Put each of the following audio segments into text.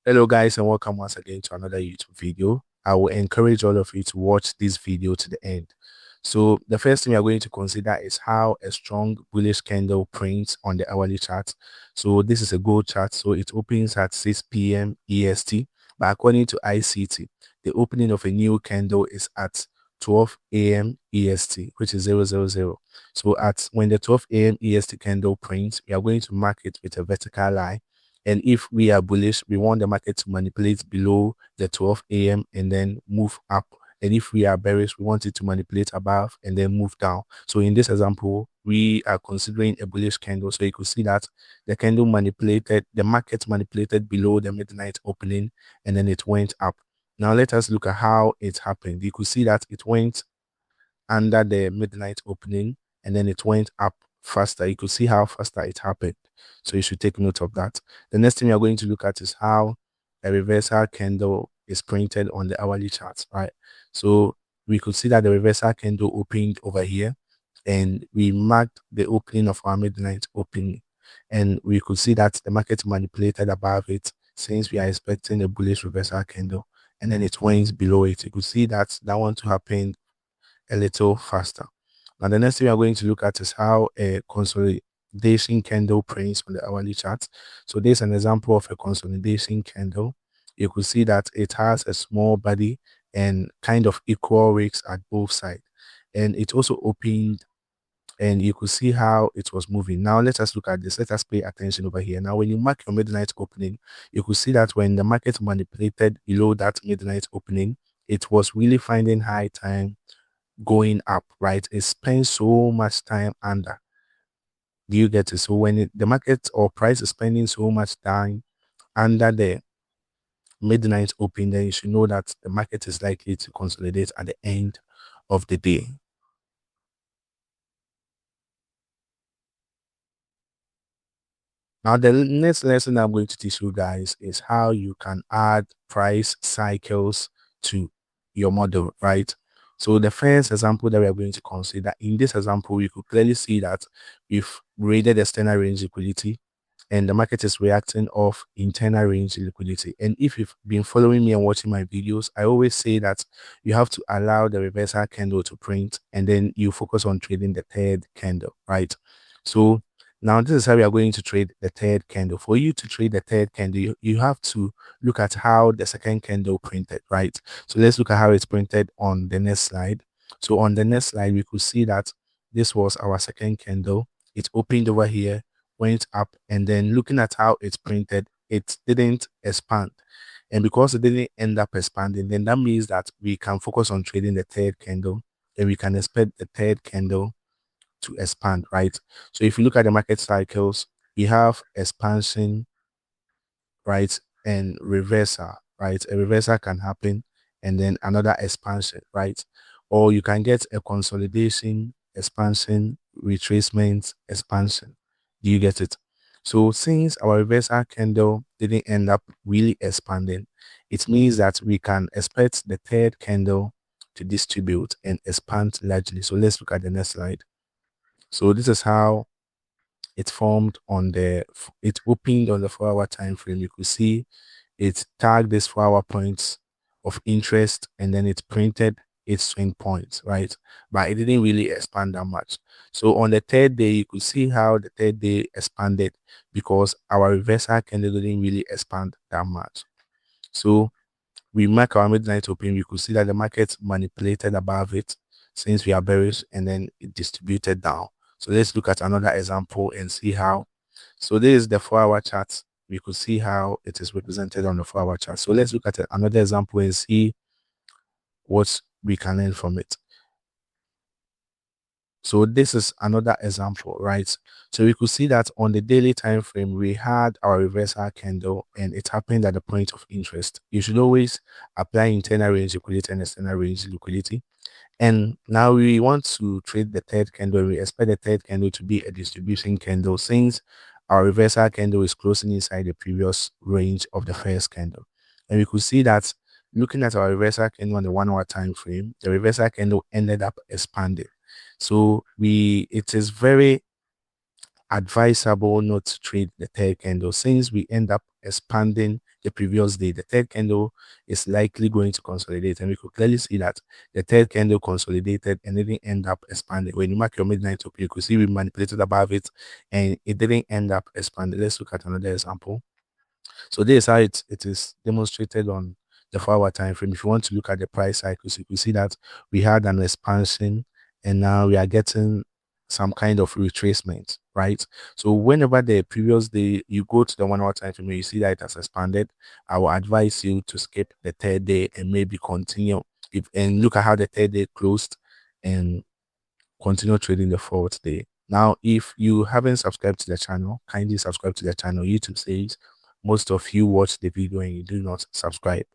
Hello guys, and welcome once again to another YouTube video. I will encourage all of you to watch this video to the end. So the first thing we are going to consider is how a strong bullish candle prints on the hourly chart. So this is a gold chart, so it opens at 6 p.m. EST, but according to ICT, the opening of a new candle is at 12 a.m. EST, which is 000. So when the 12 a.m. EST candle prints, we are going to mark it with a vertical line. And if we are bullish, we want the market to manipulate below the 12 a.m. and then move up. And if we are bearish, we want it to manipulate above and then move down. So in this example, we are considering a bullish candle. So you could see that the candle manipulated, the market manipulated below the midnight opening, and then it went up. Now let us look at how it happened. You could see that it went under the midnight opening and then it went up faster. You could see how faster it happened. So you should take note of that. The next thing we are going to look at is how a reversal candle is printed on the hourly charts, right? So we could see that the reversal candle opened over here and we marked the opening of our midnight opening. And we could see that the market manipulated above it since we are expecting a bullish reversal candle, and then it went below it. You could see that one to happen a little faster. Now, the next thing we are going to look at is how a consolidation candle prints on the hourly chart. So this is an example of a consolidation candle. You could see that it has a small body and kind of equal wicks at both sides. And it also opened and you could see how it was moving. Now let us look at this. Let us pay attention over here. Now when you mark your midnight opening, you could see that when the market manipulated below that midnight opening, it was really finding high time going up, right? It spends so much time under. Do you get it? So when the market or price is spending so much time under the midnight open, then you should know that the market is likely to consolidate at the end of the day. Now, the next lesson I'm going to teach you guys is how you can add price cycles to your model, right? So the first example that we are going to consider, in this example, you could clearly see that we've raided external range liquidity and the market is reacting off internal range liquidity. And if you've been following me and watching my videos, I always say that you have to allow the reversal candle to print and then you focus on trading the third candle, right? So now this is how we are going to trade the third candle. For you to trade the third candle, you have to look at how the second candle printed, right? So let's look at how it's printed on the next slide. So on the next slide, we could see that this was our second candle. It opened over here, went up, and then looking at how it's printed, it didn't expand. And because it didn't end up expanding, then that means that we can focus on trading the third candle and we can expect the third candle to expand, right? So if you look at the market cycles, we have expansion, right, and reversal, right? A reversal can happen and then another expansion, right? Or you can get a consolidation, expansion, retracement, expansion. Do you get it? So since our reversal candle didn't end up really expanding, it means that we can expect the third candle to distribute and expand largely. So let's look at the next slide. So this is how it formed on it opened on the 4-hour time frame. You could see it tagged this 4-hour points of interest and then it printed its swing points, right? But it didn't really expand that much. So on the third day, you could see how the third day expanded because our reversal candle didn't really expand that much. So we mark our midnight open, we could see that the market manipulated above it since we are bearish and then it distributed down. So let's look at another example and see how. So this is the 4-hour chart. We could see how it is represented on the 4-hour chart. So let's look at another example and see what we can learn from it. So this is another example, right? So we could see that on the daily time frame, we had our reversal candle and it happened at the point of interest. You should always apply internal range liquidity and external range liquidity. And now we want to trade the third candle. We expect the third candle to be a distribution candle since our reversal candle is closing inside the previous range of the first candle. And we could see that looking at our reversal candle on the 1-hour time frame, the reversal candle ended up expanding. So it is very advisable not to trade the third candle since we end up expanding the previous day. The third candle is likely going to consolidate, and we could clearly see that the third candle consolidated and didn't end up expanding. When you mark your midnight open, you could see we manipulated above it and it didn't end up expanding. Let's look at another example. So this is how it is demonstrated on the 4-hour time frame. If you want to look at the price cycles, you can see that we had an expansion and now we are getting some kind of retracement, right? So whenever the previous day you go to the 1-hour time frame, you see that it has expanded, I will advise you to skip the third day and maybe continue and look at how the third day closed and continue trading the fourth day. Now, if you haven't subscribed to the channel, kindly subscribe to the channel. YouTube says most of you watch the video and you do not subscribe.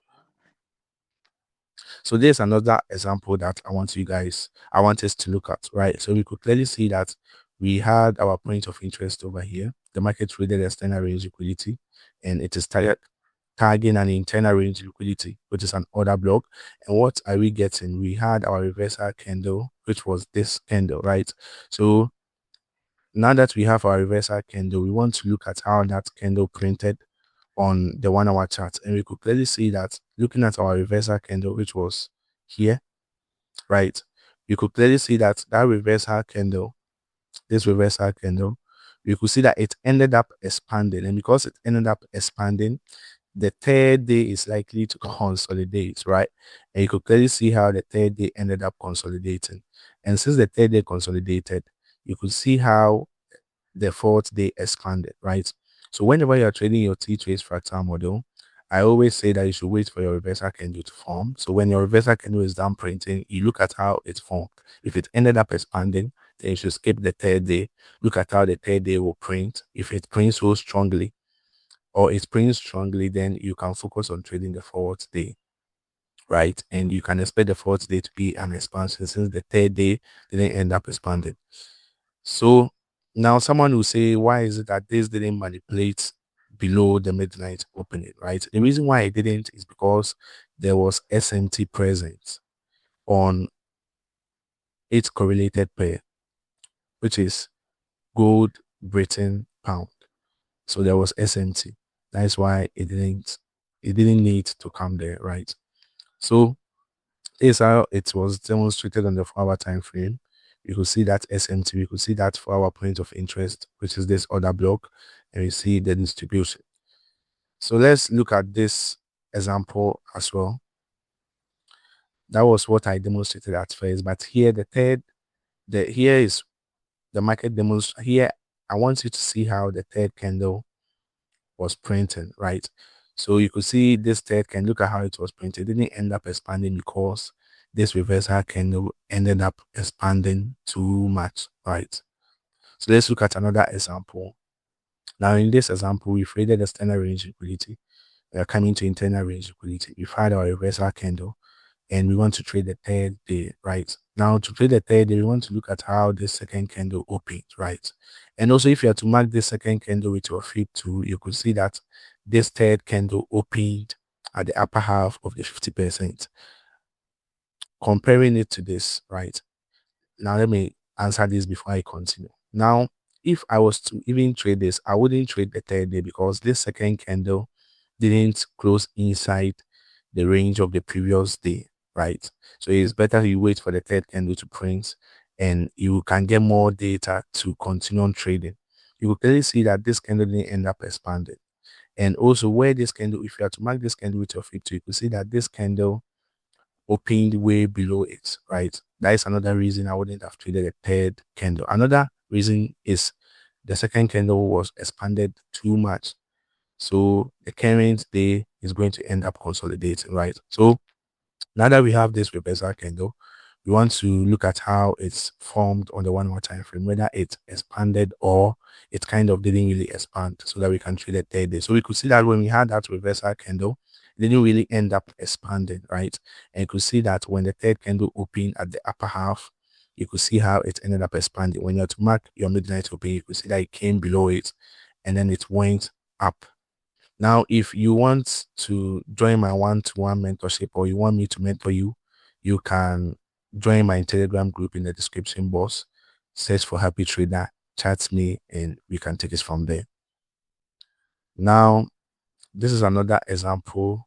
So there's another example that I want us to look at, right? So we could clearly see that we had our point of interest over here. The market traded external range liquidity, and it is tagging an internal range liquidity, which is an order block. And what are we getting? We had our reversal candle, which was this candle, right? So now that we have our reversal candle, we want to look at how that candle printed on the 1-hour chart, and we could clearly see that looking at our reversal candle, which was here, right? You could clearly see that reversal candle, this reversal candle, you could see that it ended up expanding, and because it ended up expanding, the third day is likely to consolidate, right? And you could clearly see how the third day ended up consolidating. And since the third day consolidated, you could see how the fourth day expanded, right? So whenever you're trading your Ttrades Fractal model, I always say that you should wait for your reversal candle to form. So when your reversal candle is down printing, you look at how it formed. If it ended up expanding, then you should skip the third day. Look at how the third day will print. If it prints so strongly, or it prints strongly, then you can focus on trading the fourth day, right? And you can expect the fourth day to be an expansion since the third day didn't end up expanding. So now someone will say, why is it that this didn't manipulate below the midnight opening, right? The reason why it didn't is because there was SMT present on its correlated pair, which is gold, Britain, pound. So there was SMT. That's why it didn't need to come there, right? So this is how it was demonstrated on the 4-hour time frame. You could see that SMT, you could see that 4-hour point of interest, which is this order block, and you see the distribution. So let's look at this example as well. That was what I demonstrated at first, but here here is the market demonstration. Here I want you to see how the third candle was printing, right? So you could see this third candle, look at how it was printed. It didn't end up expanding because this reversal candle ended up expanding too much, right? So let's look at another example. Now in this example, we've traded external range liquidity. We are coming to internal range liquidity. We've had our reversal candle and we want to trade the third day, right? Now to trade the third day, we want to look at how this second candle opened, right? And also if you are to mark this second candle with your flip tool, you could see that this third candle opened at the upper half of the 50%. Comparing it to this, right? Now let me answer this before I continue. Now, if I was to even trade this, I wouldn't trade the third day because this second candle didn't close inside the range of the previous day, right? So it's better you wait for the third candle to print and you can get more data to continue on trading. You will clearly see that this candle didn't end up expanding. And also where this candle, if you are to mark this candle with your flip tool, you can see that this candle opened way below it, right? That is another reason I wouldn't have traded the third candle. Another reason is the second candle was expanded too much. So the current day is going to end up consolidating, right? So now that we have this reversal candle, we want to look at how it's formed on the 1-hour time frame, whether it expanded or it kind of didn't really expand, so that we can trade the third day. So we could see that when we had that reversal candle, it didn't really end up expanding, right? And you could see that when the third candle opened at the upper half, you could see how it ended up expanding. When you have to mark your midnight open, you could see that it came below it and then it went up. Now, if you want to join my one-to-one mentorship or you want me to mentor you, you can join my Telegram group in the description box. Search for Happy Trader chat me and we can take it from there. Now, this is another example.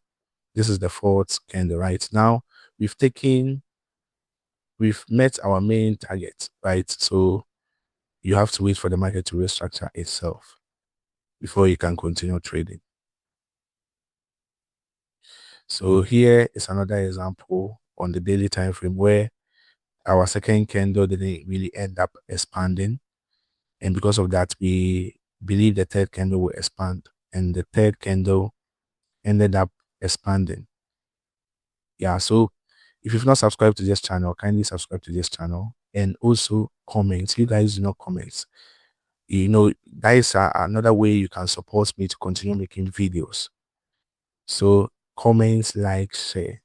This is the fourth candle, right? Now, we've met our main target, right? So you have to wait for the market to restructure itself before you can continue trading. So here is another example on the daily time frame where our second candle didn't really end up expanding. And because of that, we believe the third candle will expand. And the third candle ended up expanding. Yeah, so if you've not subscribed to this channel, kindly subscribe to this channel. And also comment. You guys do not comment. You know, that is another way you can support me to continue making videos. So comments, like, share.